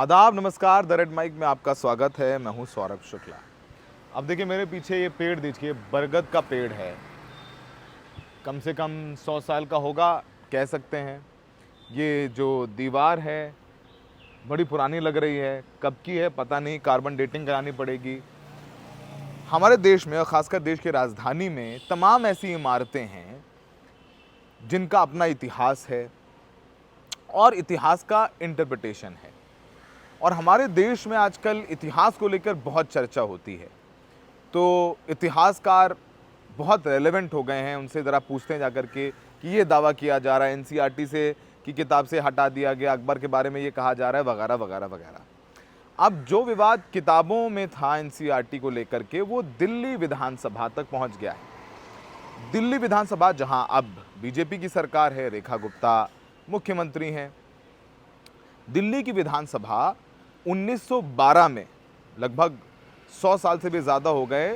आदाब, नमस्कार। The red mic में आपका स्वागत है। मैं हूं सौरभ शुक्ला। अब देखिए मेरे पीछे ये पेड़ देखिए, बरगद का पेड़ है। कम से कम 100 साल का होगा कह सकते हैं। ये जो दीवार है बड़ी पुरानी लग रही है, कब की है पता नहीं, कार्बन डेटिंग करानी पड़ेगी। हमारे देश में और ख़ासकर देश की राजधानी में तमाम ऐसी इमारतें हैं जिनका अपना इतिहास है और इतिहास का इंटरप्रिटेशन है। और हमारे देश में आजकल इतिहास को लेकर बहुत चर्चा होती है, तो इतिहासकार बहुत रेलेवेंट हो गए हैं। उनसे ज़रा पूछते हैं जाकर के कि ये दावा किया जा रहा है एनसीईआरटी से की किताब से हटा दिया गया, अकबर के बारे में ये कहा जा रहा है, वगैरह वगैरह वगैरह। अब जो विवाद किताबों में था एनसीईआरटी को लेकर के, वो दिल्ली विधानसभा तक पहुंच गया है। दिल्ली विधानसभा, जहां अब बीजेपी की सरकार है, रेखा गुप्ता मुख्यमंत्री हैं। दिल्ली की विधानसभा 1912 में, लगभग 100 साल से भी ज़्यादा हो गए,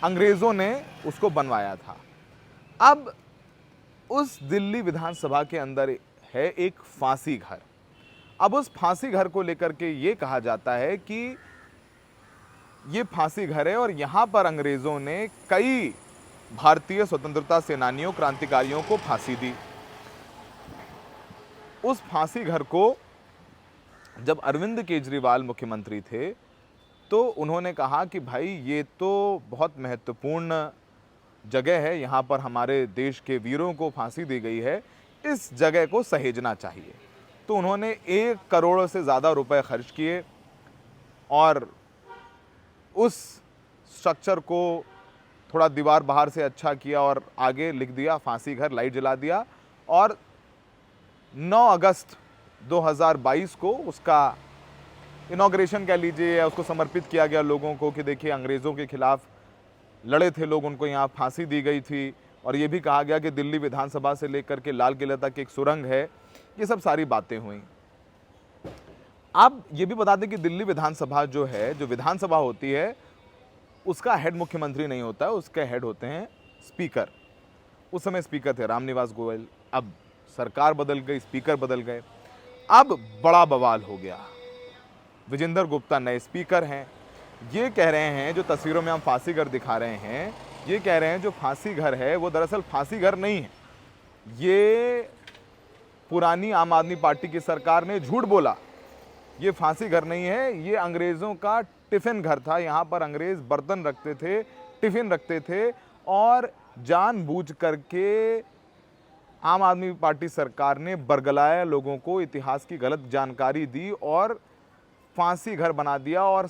अंग्रेज़ों ने उसको बनवाया था। अब उस दिल्ली विधानसभा के अंदर है एक फांसी घर। अब उस फांसी घर को लेकर के ये कहा जाता है कि ये फांसी घर है और यहाँ पर अंग्रेज़ों ने कई भारतीय स्वतंत्रता सेनानियों, क्रांतिकारियों को फांसी दी। उस फांसी घर को जब अरविंद केजरीवाल मुख्यमंत्री थे तो उन्होंने कहा कि भाई ये तो बहुत महत्वपूर्ण जगह है, यहाँ पर हमारे देश के वीरों को फांसी दी गई है, इस जगह को सहेजना चाहिए। तो उन्होंने 1 करोड़ से ज़्यादा रुपए खर्च किए और उस स्ट्रक्चर को थोड़ा दीवार बाहर से अच्छा किया और आगे लिख दिया फांसी घर, लाइट जला दिया। और 9 अगस्त 2022 को उसका इनॉग्रेशन कह लीजिए या उसको समर्पित किया गया लोगों को कि देखिए अंग्रेज़ों के खिलाफ लड़े थे लोग, उनको यहाँ फांसी दी गई थी। और ये भी कहा गया कि दिल्ली विधानसभा से लेकर के लाल किला तक एक सुरंग है। ये सब सारी बातें हुई। अब ये भी बता दें कि दिल्ली विधानसभा जो है, जो विधानसभा होती है, उसका हेड मुख्यमंत्री नहीं होता है, उसके हेड होते हैं स्पीकर। उस समय स्पीकर थे रामनिवास गोयल। अब सरकार बदल गई, स्पीकर बदल गए। अब बड़ा बवाल हो गया। विजेंद्र गुप्ता नए स्पीकर हैं। ये कह रहे हैं, जो तस्वीरों में हम फांसी घर दिखा रहे हैं, ये कह रहे हैं जो फांसी घर है वो दरअसल फांसी घर नहीं है। ये पुरानी आम आदमी पार्टी की सरकार ने झूठ बोला, ये फांसी घर नहीं है, ये अंग्रेज़ों का टिफ़िन घर था। यहाँ पर अंग्रेज़ बर्तन रखते थे, टिफ़िन रखते थे और जानबूझ करके आम आदमी पार्टी सरकार ने बरगलाया लोगों को, इतिहास की गलत जानकारी दी और फांसी घर बना दिया और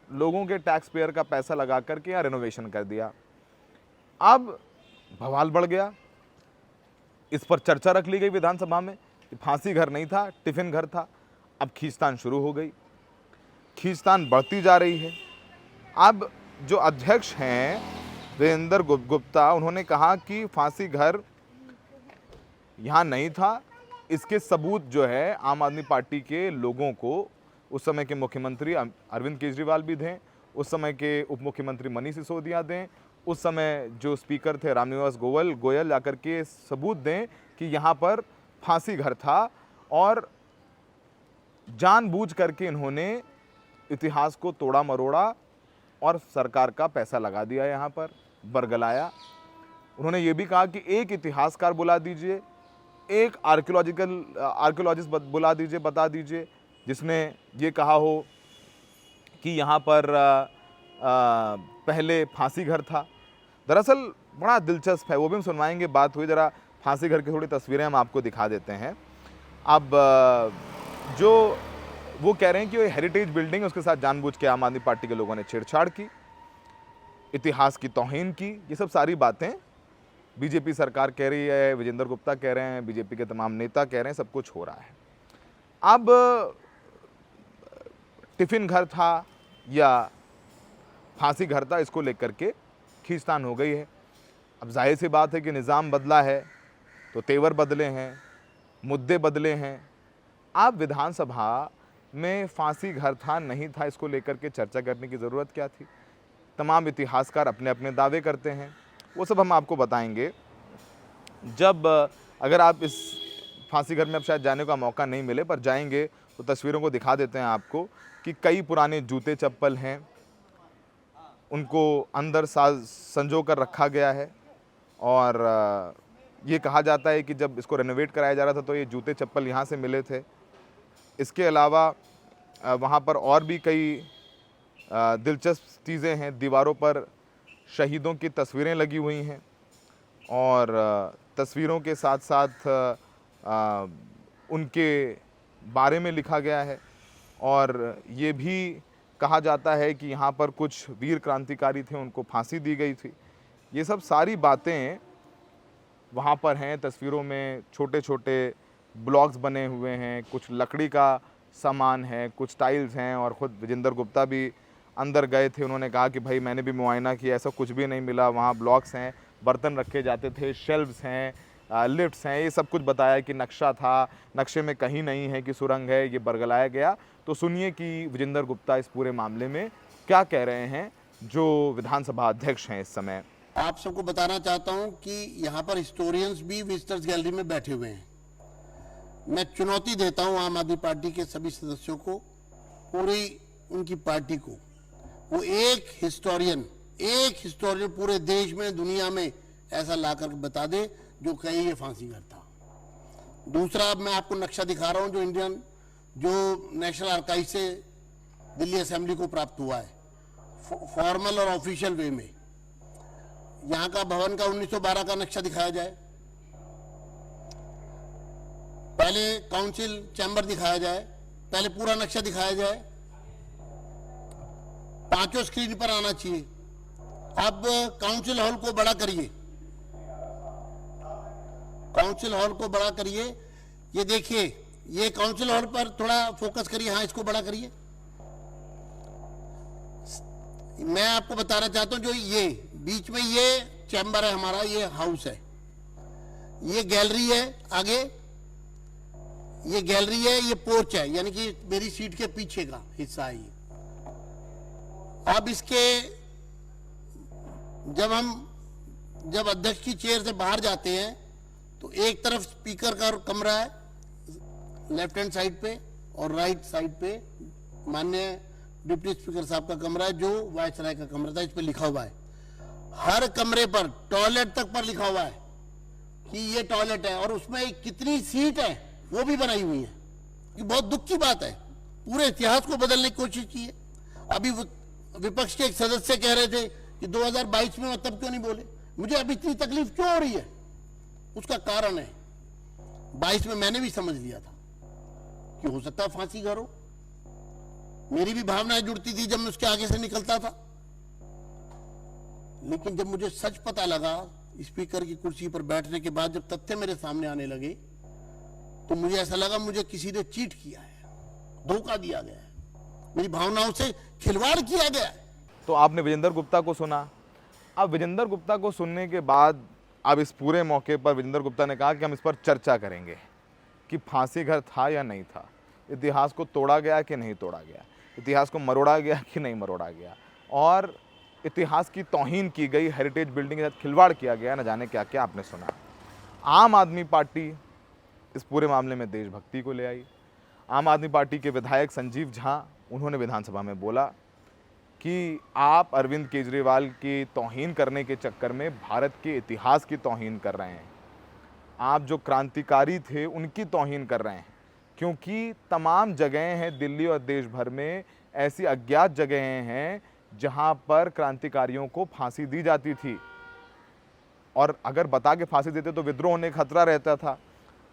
लोगों के टैक्स पेयर का पैसा लगा करके यहाँ रेनोवेशन कर दिया। अब बवाल बढ़ गया, इस पर चर्चा रख ली गई विधानसभा में। फांसी घर नहीं था, टिफिन घर था। अब खींचतान शुरू हो गई, खींचतान बढ़ती जा रही है। अब जो अध्यक्ष हैं वीरेंद्र गुप्ता, उन्होंने कहा कि फांसी घर यहाँ नहीं था। इसके सबूत जो है आम आदमी पार्टी के लोगों को, उस समय के मुख्यमंत्री अरविंद केजरीवाल भी दें, उस समय के उप मुख्यमंत्री मनीष सिसोदिया दें, उस समय जो स्पीकर थे रामनिवास गोयल जाकर के सबूत दें कि यहाँ पर फांसी घर था और जानबूझ करके इन्होंने इतिहास को तोड़ा मरोड़ा और सरकार का पैसा लगा दिया, यहाँ पर बरगलाया। उन्होंने ये भी कहा कि एक इतिहासकार बुला दीजिए, एक आर्कियोलॉजिस्ट बुला दीजिए, बता दीजिए जिसने ये कहा हो कि यहाँ पर पहले फांसी घर था। दरअसल बड़ा दिलचस्प है, वो भी हम सुनवाएंगे। बात हुई, ज़रा फांसी घर की थोड़ी तस्वीरें हम आपको दिखा देते हैं। अब जो वो कह रहे हैं कि वो हेरिटेज बिल्डिंग है, उसके साथ जानबूझ के आम आदमी पार्टी के लोगों ने छेड़छाड़ की, इतिहास की तौहीन की। ये सब सारी बातें बीजेपी सरकार कह रही है, विजेंद्र गुप्ता कह रहे हैं, बीजेपी के तमाम नेता कह रहे हैं, सब कुछ हो रहा है। अब टिफ़िन घर था या फांसी घर था, इसको लेकर के खींचतान हो गई है। अब जाहिर सी बात है कि निज़ाम बदला है तो तेवर बदले हैं, मुद्दे बदले हैं। अब विधानसभा में फांसी घर था नहीं था, इसको लेकर के चर्चा करने की ज़रूरत क्या थी? तमाम इतिहासकार अपने अपने दावे करते हैं, वो सब हम आपको बताएंगे जब, अगर आप इस फांसी घर में अब शायद जाने का मौका नहीं मिले, पर जाएंगे तो तस्वीरों को दिखा देते हैं आपको कि कई पुराने जूते चप्पल हैं, उनको अंदर संजो कर रखा गया है। और ये कहा जाता है कि जब इसको रेनोवेट कराया जा रहा था तो ये जूते चप्पल यहाँ से मिले थे। इसके अलावा वहाँ पर और भी कई दिलचस्प चीज़ें हैं। दीवारों पर शहीदों की तस्वीरें लगी हुई हैं और तस्वीरों के साथ साथ उनके बारे में लिखा गया है। और ये भी कहा जाता है कि यहाँ पर कुछ वीर क्रांतिकारी थे, उनको फांसी दी गई थी। ये सब सारी बातें वहाँ पर हैं। तस्वीरों में छोटे छोटे ब्लॉक्स बने हुए हैं, कुछ लकड़ी का सामान है, कुछ टाइल्स हैं। और ख़ुद विजेंद्र गुप्ता भी अंदर गए थे, उन्होंने कहा कि भाई मैंने भी मुआयना किया, ऐसा कुछ भी नहीं मिला। वहाँ ब्लॉक्स हैं, बर्तन रखे जाते थे, शेल्व्स हैं, लिफ्ट्स हैं, ये सब कुछ बताया कि नक्शा था, नक्शे में कहीं नहीं है कि सुरंग है, ये बरगलाया गया। तो सुनिए कि विजेंद्र गुप्ता इस पूरे मामले में क्या कह रहे हैं, जो विधानसभा अध्यक्ष हैं इस समय। आप सबको बताना चाहता हूं कि यहाँ पर हिस्टोरियंस भी विजिटर्स गैलरी में बैठे हुए हैं। मैं चुनौती देता हूं आम आदमी पार्टी के सभी सदस्यों को, पूरी उनकी पार्टी को, वो एक हिस्टोरियन पूरे देश में, दुनिया में ऐसा लाकर बता दे जो कहे ये फांसी घर था। दूसरा, मैं आपको नक्शा दिखा रहा हूं जो नेशनल आर्काइव से दिल्ली असेंबली को प्राप्त हुआ है, फॉर्मल और ऑफिशियल वे में। यहाँ का भवन का 1912 का नक्शा दिखाया जाए, पहले काउंसिल चैम्बर दिखाया जाए, पहले पूरा नक्शा दिखाया जाए, पांचों स्क्रीन पर आना चाहिए। अब काउंसिल हॉल को बड़ा करिए, काउंसिल हॉल को बड़ा करिए। ये देखिए, ये काउंसिल हॉल पर थोड़ा फोकस करिए, हाँ इसको बड़ा करिए। मैं आपको बताना चाहता हूं, जो ये बीच में ये चैम्बर है हमारा, ये हाउस है, ये गैलरी है, आगे ये गैलरी है, ये पोर्च है, यानी कि मेरी सीट के पीछे का हिस्सा है ये। अब इसके जब अध्यक्ष की चेयर से बाहर जाते हैं तो एक तरफ स्पीकर का कमरा है लेफ्ट हैंड साइड पे, और राइट साइड पे माननीय डिप्टी स्पीकर साहब का कमरा है, जो वायसराय का कमरा था। इस पे लिखा हुआ है, हर कमरे पर टॉयलेट तक पर लिखा हुआ है कि ये टॉयलेट है, और उसमें कितनी सीट है वो भी बनाई हुई है। ये बहुत दुख की बात है, पूरे इतिहास को बदलने की कोशिश की है। अभी विपक्ष के एक सदस्य कह रहे थे कि 2022 में तब क्यों नहीं बोले। मुझे अब इतनी तकलीफ क्यों हो रही है, उसका कारण है 22 में मैंने भी समझ लिया था कि हो सकता है फांसी घर हो। मेरी भी भावनाएं जुड़ती थी जब मैं उसके आगे से निकलता था, लेकिन जब मुझे सच पता लगा स्पीकर की कुर्सी पर बैठने के बाद, जब तथ्य मेरे सामने आने लगे, तो मुझे ऐसा लगा मुझे किसी ने चीट किया है, धोखा दिया गया है, मेरी भावनाओं से खिलवाड़ किया गया है। तो आपने विजेंद्र गुप्ता को सुना। अब विजेंद्र गुप्ता को सुनने के बाद अब इस पूरे मौके पर विजेंद्र गुप्ता ने कहा कि हम इस पर चर्चा करेंगे कि फांसी घर था या नहीं था, इतिहास को तोड़ा गया कि नहीं तोड़ा गया, इतिहास को मरोड़ा गया कि नहीं मरोड़ा गया, और इतिहास की तौहीन की गई, हेरिटेज बिल्डिंग के साथ खिलवाड़ किया गया, न जाने क्या क्या आपने सुना। आम आदमी पार्टी इस पूरे मामले में देशभक्ति को ले आई। आम आदमी पार्टी के विधायक संजीव झा, उन्होंने विधानसभा में बोला कि आप अरविंद केजरीवाल की तौहीन करने के चक्कर में भारत के इतिहास की तौहीन कर रहे हैं, आप जो क्रांतिकारी थे उनकी तौहीन कर रहे हैं, क्योंकि तमाम जगहें हैं दिल्ली और देश भर में, ऐसी अज्ञात जगहें हैं जहां पर क्रांतिकारियों को फांसी दी जाती थी, और अगर बता के फांसी देते तो विद्रोह होने का खतरा रहता था,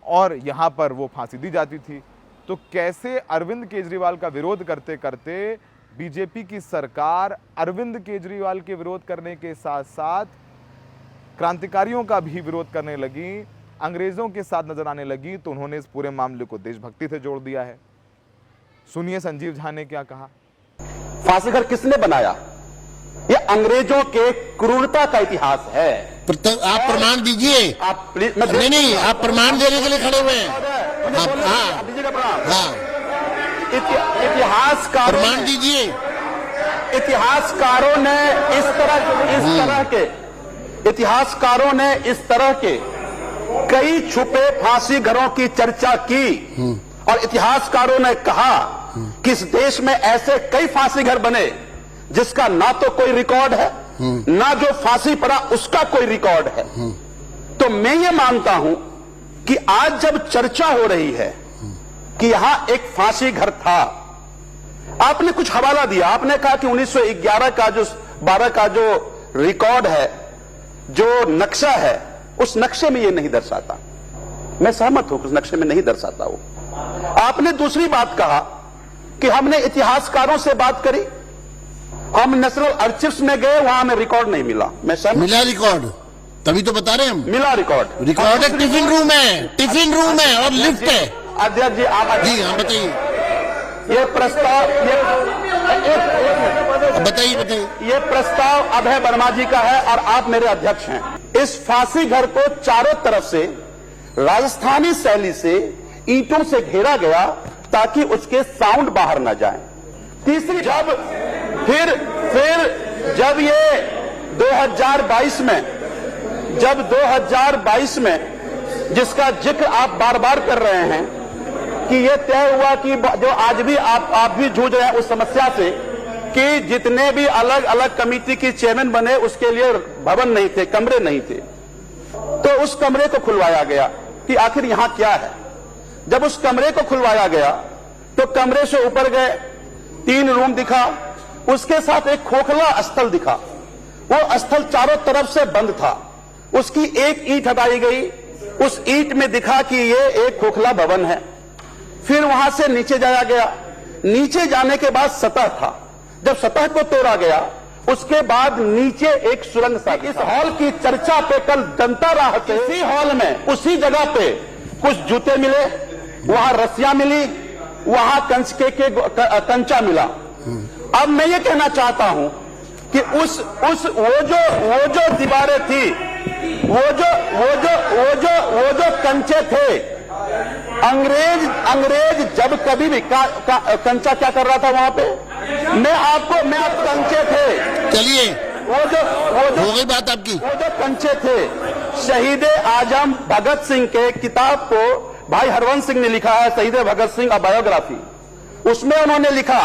और यहाँ पर वो फांसी दी जाती थी। तो कैसे अरविंद केजरीवाल का विरोध करते करते बीजेपी की सरकार अरविंद केजरीवाल के विरोध करने के साथ साथ क्रांतिकारियों का भी विरोध करने लगी, अंग्रेजों के साथ नजर आने लगी, तो उन्होंने इस पूरे मामले को देशभक्ति से जोड़ दिया है। सुनिए संजीव झा ने क्या कहा। फांसी घर किसने बनाया? ये अंग्रेजों के क्रूरता का इतिहास है। आप प्रमाण दीजिए। आप प्लीज, नहीं, आप प्रमाण देने के लिए खड़े हुए हैं। इतिहासकार प्रमाण दीजिए। इतिहासकारों ने इस तरह के कई छुपे फांसी घरों की चर्चा की, और इतिहासकारों ने कहा कि इस देश में ऐसे कई फांसी घर बने जिसका ना तो कोई रिकॉर्ड है, ना जो फांसी पड़ा उसका कोई रिकॉर्ड है। तो मैं ये मानता हूं कि आज जब चर्चा हो रही है कि यहां एक फांसी घर था, आपने कुछ हवाला दिया, आपने कहा कि 1911 का जो 12 का जो रिकॉर्ड है, जो नक्शा है, उस नक्शे में ये नहीं दर्शाता। मैं सहमत हूं कि उस नक्शे में नहीं दर्शाता वो। आपने दूसरी बात कहा कि हमने इतिहासकारों से बात करी, हम नेशनल आर्चिव्स में गए, वहां हमें रिकॉर्ड नहीं मिला। मैं सहमत, मिला रिकॉर्ड, तभी तो बता रहे हैं हम। मिला रिकॉर्ड, रिकॉर्ड है, टिफिन रूम है, टिफिन रूम है और लिफ्ट है। अध्यक्ष जी आप जी हाँ बताइए, ये प्रस्ताव बताइए बताइए। ये प्रस्ताव अभय वर्मा जी का है और आप मेरे अध्यक्ष हैं। इस फांसी घर को चारों तरफ से राजस्थानी शैली से ईंटों से घेरा गया ताकि उसके साउंड बाहर ना जाए। तीसरी फिर जब ये 2022 में जिसका जिक्र आप बार बार कर रहे हैं कि ये तय हुआ कि जो आज भी आप भी जूझ रहे हैं उस समस्या से कि जितने भी अलग अलग कमेटी की चेयरमैन बने उसके लिए भवन नहीं थे, कमरे नहीं थे, तो उस कमरे को खुलवाया गया कि आखिर यहां क्या है। जब उस कमरे को खुलवाया गया तो कमरे से ऊपर गए, 3 रूम दिखा, उसके साथ एक खोखला स्थल दिखा। वो स्थल चारों तरफ से बंद था, उसकी एक ईंट हटाई गई, उस ईंट में दिखा कि ये एक खोखला भवन है। फिर वहां से नीचे जाया गया, नीचे जाने के बाद सतह था, जब सतह को तोड़ा गया उसके बाद नीचे एक सुरंग सा। इस हॉल की चर्चा पे कल जनता राहत है, इसी हॉल में उसी जगह पे कुछ जूते मिले, वहां रस्सियां मिली, वहां कंचा मिला। अब मैं ये कहना चाहता हूं कि वो जो दीवारें थी, वो जो कंचे थे, अंग्रेज जब कभी भी कंचा क्या कर रहा था वहां पे, मैं आपको कंचे थे, चलिए वो जो हो गई बात आपकी। वो जो कंचे थे, शहीद आजम भगत सिंह के किताब को भाई हरवंश सिंह ने लिखा है, शहीद भगत सिंह अ बायोग्राफी। उसमें उन्होंने लिखा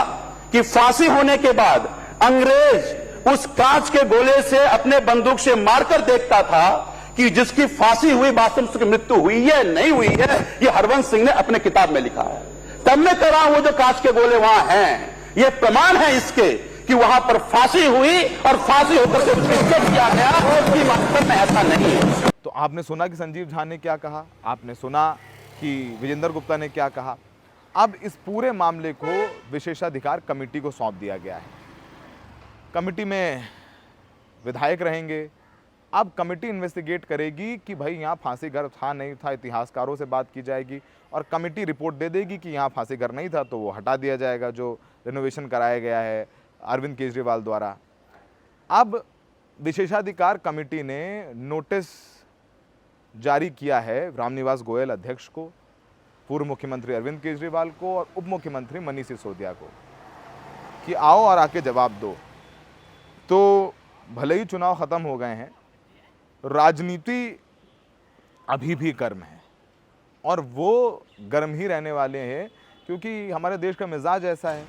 कि फांसी होने के बाद अंग्रेज उस कांच के गोले से अपने बंदूक से मारकर देखता था कि जिसकी फांसी हुई वास्तव में उसकी मृत्यु हुई है नहीं हुई है। ये हरवंश सिंह ने अपने किताब में लिखा है। तब मैं कह रहा हूं वो जो कांच के गोले वहां हैं, ये प्रमाण है इसके कि वहां पर फांसी हुई और फांसी होकर के विच्छेद किया गया, उसकी वास्तव में ऐसा नहीं है। तो आपने सुना कि संजीव झा ने क्या कहा, आपने सुना कि विजेंद्र गुप्ता ने क्या कहा। अब इस पूरे मामले को विशेषाधिकार कमेटी को सौंप दिया गया है। कमेटी में विधायक रहेंगे। अब कमेटी इन्वेस्टिगेट करेगी कि भाई यहाँ फांसी घर था नहीं था, इतिहासकारों से बात की जाएगी और कमेटी रिपोर्ट दे देगी कि यहाँ फांसी घर नहीं था तो वो हटा दिया जाएगा जो रिनोवेशन कराया गया है अरविंद केजरीवाल द्वारा। अब विशेषाधिकार कमेटी ने नोटिस जारी किया है रामनिवास गोयल अध्यक्ष को, पूर्व मुख्यमंत्री अरविंद केजरीवाल को और उप मुख्यमंत्री मनीष सिसोदिया को कि आओ और आके जवाब दो। तो भले ही चुनाव खत्म हो गए हैं, राजनीति अभी भी गर्म है और वो गर्म ही रहने वाले हैं क्योंकि हमारे देश का मिजाज ऐसा है।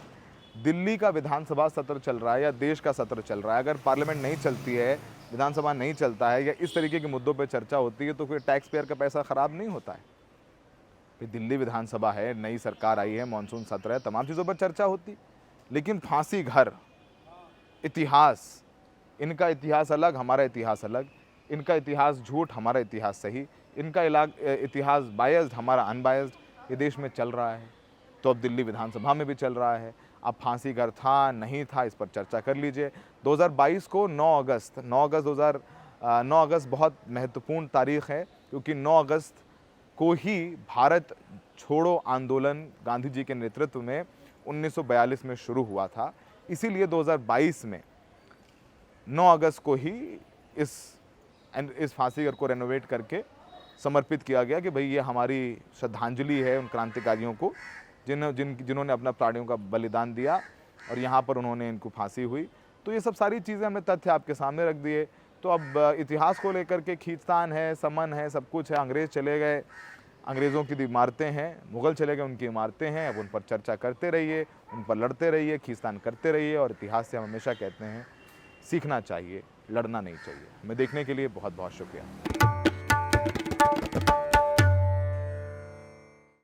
दिल्ली का विधानसभा सत्र चल रहा है या देश का सत्र चल रहा है, अगर पार्लियामेंट नहीं चलती है, विधानसभा नहीं चलता है या इस तरीके के मुद्दों पर चर्चा होती है तो फिर टैक्स पेयर का पैसा खराब नहीं होता है। फिर दिल्ली विधानसभा है, नई सरकार आई है, मानसून सत्र है, तमाम चीज़ों पर चर्चा होती। लेकिन फांसी घर, इतिहास, इनका इतिहास अलग, हमारा इतिहास अलग, इनका इतिहास झूठ, हमारा इतिहास सही, इनका इतिहास बायस्ड, हमारा अनबायस्ड, ये देश में चल रहा है। तो अब दिल्ली विधानसभा में भी चल रहा है। अब फांसी घर था नहीं था इस पर चर्चा कर लीजिए। 2022 को 9 अगस्त बहुत महत्वपूर्ण तारीख है क्योंकि 9 अगस्त को ही भारत छोड़ो आंदोलन गांधी जी के नेतृत्व में 1942 में शुरू हुआ था। इसीलिए 2022 में 9 अगस्त को ही इस फांसी घर को रेनोवेट करके समर्पित किया गया कि भाई ये हमारी श्रद्धांजलि है उन क्रांतिकारियों को जिन्होंने अपना प्राणियों का बलिदान दिया और यहाँ पर उन्होंने इनको फांसी हुई। तो ये सब सारी चीज़ें हमने तथ्य आपके सामने रख दिए। तो अब इतिहास को लेकर के खींचतान है, समन है, सब कुछ है, अंग्रेज चले गए। अंग्रेज़ों की इमारतें हैं, मुग़ल चले गए, उनकी इमारतें हैं, अब उन पर चर्चा करते रहिए, उन पर लड़ते रहिए, खींचतान करते रहिए। और इतिहास से हम हमेशा कहते हैं सीखना चाहिए, लड़ना नहीं चाहिए। हमें देखने के लिए बहुत बहुत शुक्रिया।